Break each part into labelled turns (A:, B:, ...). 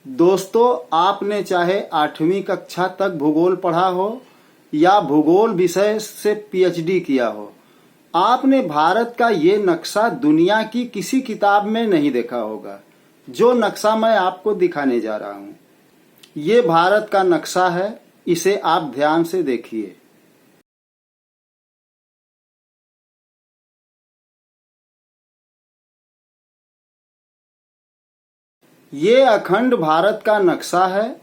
A: दोस्तों, आपने चाहे 8वीं कक्षा तक भूगोल पढ़ा हो या भूगोल विषय से पीएचडी किया हो, आपने भारत का ये नक्शा दुनिया की किसी किताब में नहीं देखा होगा। जो नक्शा मैं आपको दिखाने जा रहा हूँ, ये भारत का नक्शा है। इसे आप ध्यान से देखिए। ये अखंड भारत का नक्शा है।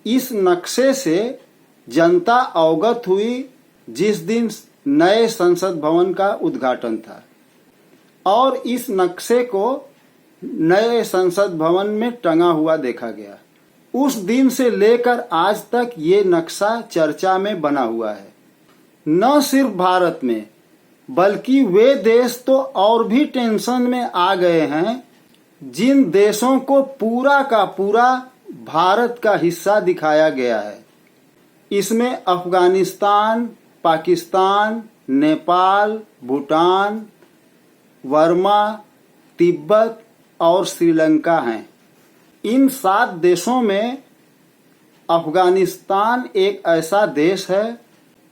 A: इस नक्शे से जनता अवगत हुई जिस दिन नए संसद भवन का उद्घाटन था, और इस नक्शे को नए संसद भवन में टंगा हुआ देखा गया। उस दिन से लेकर आज तक ये नक्शा चर्चा में बना हुआ है। न सिर्फ भारत में, बल्कि वे देश तो और भी टेंशन में आ गए हैं जिन देशों को पूरा का पूरा भारत का हिस्सा दिखाया गया है। इसमें अफगानिस्तान, पाकिस्तान, नेपाल, भूटान, वर्मा, तिब्बत और श्रीलंका हैं। इन 7 देशों में अफगानिस्तान एक ऐसा देश है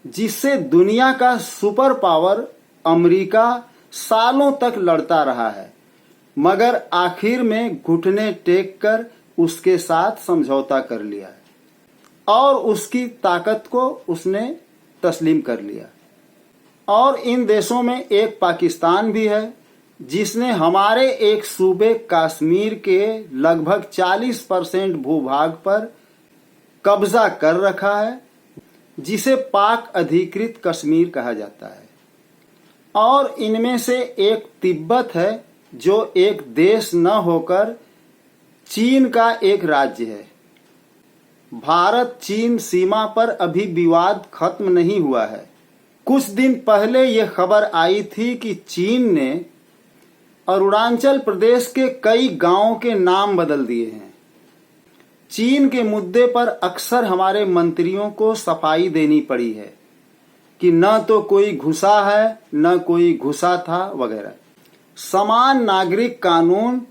A: जिससे दुनिया का सुपर पावर अमेरिका सालों तक लड़ता रहा है, मगर आखिर में घुटने टेक कर उसके साथ समझौता कर लिया और उसकी ताकत को उसने तस्लीम कर लिया। और इन देशों में एक पाकिस्तान भी है जिसने हमारे एक सूबे कश्मीर के लगभग 40% भूभाग पर कब्जा कर रखा है, जिसे पाक अधिकृत कश्मीर कहा जाता है। और इनमें से एक तिब्बत है जो एक देश न होकर चीन का एक राज्य है। भारत चीन सीमा पर अभी विवाद खत्म नहीं हुआ है। कुछ दिन पहले यह खबर आई थी कि चीन ने अरुणाचल प्रदेश के कई गांवों के नाम बदल दिए हैं। चीन के मुद्दे पर अक्सर हमारे मंत्रियों को सफाई देनी पड़ी है कि न तो कोई घुसा है, न कोई घुसा था वगैरह। समान नागरिक कानून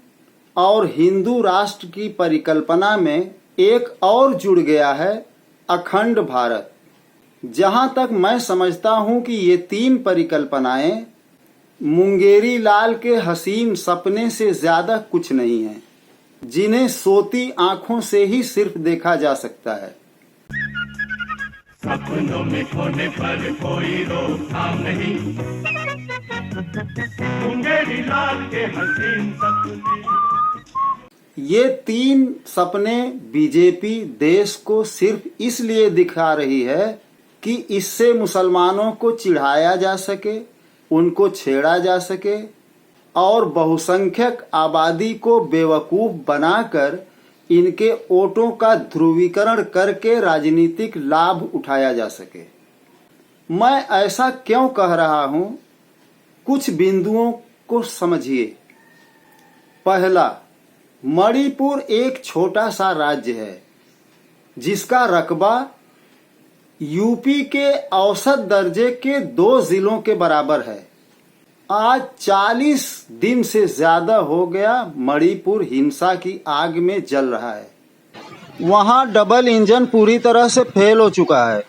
A: और हिंदू राष्ट्र की परिकल्पना में एक और जुड़ गया है, अखंड भारत। जहां तक मैं समझता हूं कि ये 3 परिकल्पनाएं मुंगेरी लाल के हसीन सपने से ज्यादा कुछ नहीं है, जिन्हें सोती आंखों से ही सिर्फ देखा जा सकता है।
B: सपनों में खोने पर कोई रोकथाम नहीं, मुंगेरी लाल के हसीन सपने।
A: ये 3 सपने बीजेपी देश को सिर्फ इसलिए दिखा रही है कि इससे मुसलमानों को चिढ़ाया जा सके, उनको छेड़ा जा सके और बहुसंख्यक आबादी को बेवकूफ बनाकर इनके वोटों का ध्रुवीकरण करके राजनीतिक लाभ उठाया जा सके। मैं ऐसा क्यों कह रहा हूं, कुछ बिंदुओं को समझिए। पहला, मणिपुर एक छोटा सा राज्य है जिसका रकबा यूपी के औसत दर्जे के 2 जिलों के बराबर है। आज 40 दिन से ज्यादा हो गया मणिपुर हिंसा की आग में जल रहा है। वहां डबल इंजन पूरी तरह से फेल हो चुका है।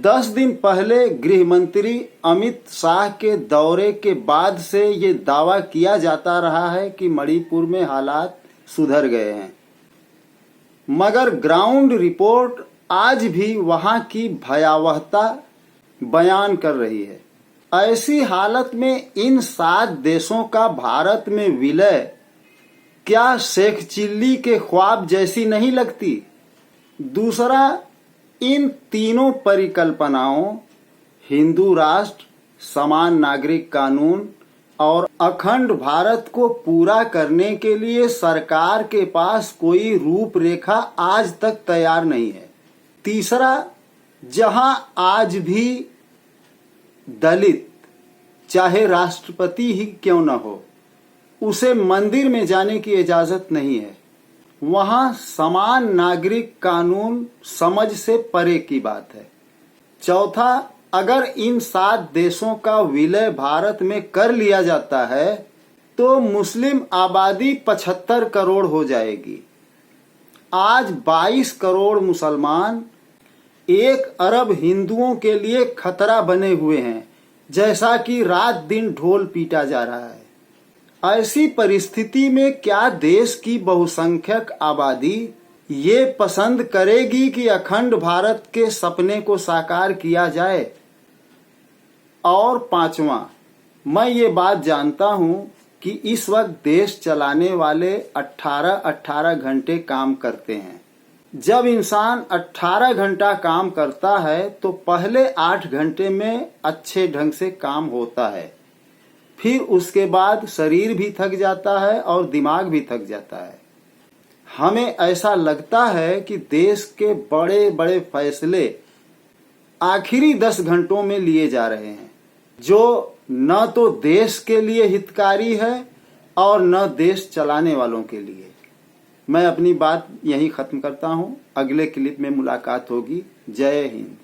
A: 10 दिन पहले गृह मंत्री अमित शाह के दौरे के बाद से ये दावा किया जाता रहा है कि मणिपुर में हालात सुधर गए हैं, मगर ग्राउंड रिपोर्ट आज भी वहां की भयावहता बयान कर रही है। ऐसी हालत में इन 7 देशों का भारत में विलय क्या शेख चिल्ली के ख्वाब जैसी नहीं लगती? दूसरा, इन तीनों परिकल्पनाओं हिंदू राष्ट्र, समान नागरिक कानून और अखंड भारत को पूरा करने के लिए सरकार के पास कोई रूपरेखा आज तक तैयार नहीं है। तीसरा, जहां आज भी दलित, चाहे राष्ट्रपति ही क्यों न हो, उसे मंदिर में जाने की इजाजत नहीं है, वहां समान नागरिक कानून समझ से परे की बात है। चौथा, अगर इन 7 देशों का विलय भारत में कर लिया जाता है तो मुस्लिम आबादी 75 करोड़ हो जाएगी। आज 22 करोड़ मुसलमान 1 अरब हिंदुओं के लिए खतरा बने हुए हैं, जैसा कि रात दिन ढोल पीटा जा रहा है। ऐसी परिस्थिति में क्या देश की बहुसंख्यक आबादी ये पसंद करेगी कि अखंड भारत के सपने को साकार किया जाए? और 5वां, मैं ये बात जानता हूं कि इस वक्त देश चलाने वाले 18-18 घंटे काम करते हैं। जब इंसान 18 घंटा काम करता है तो पहले 8 घंटे में अच्छे ढंग से काम होता है, फिर उसके बाद शरीर भी थक जाता है और दिमाग भी थक जाता है। हमें ऐसा लगता है कि देश के बड़े बड़े फैसले आखिरी 10 घंटों में लिए जा रहे हैं, जो न तो देश के लिए हितकारी है और न देश चलाने वालों के लिए। मैं अपनी बात यहीं खत्म करता हूं। अगले क्लिप में मुलाकात होगी। जय हिंद।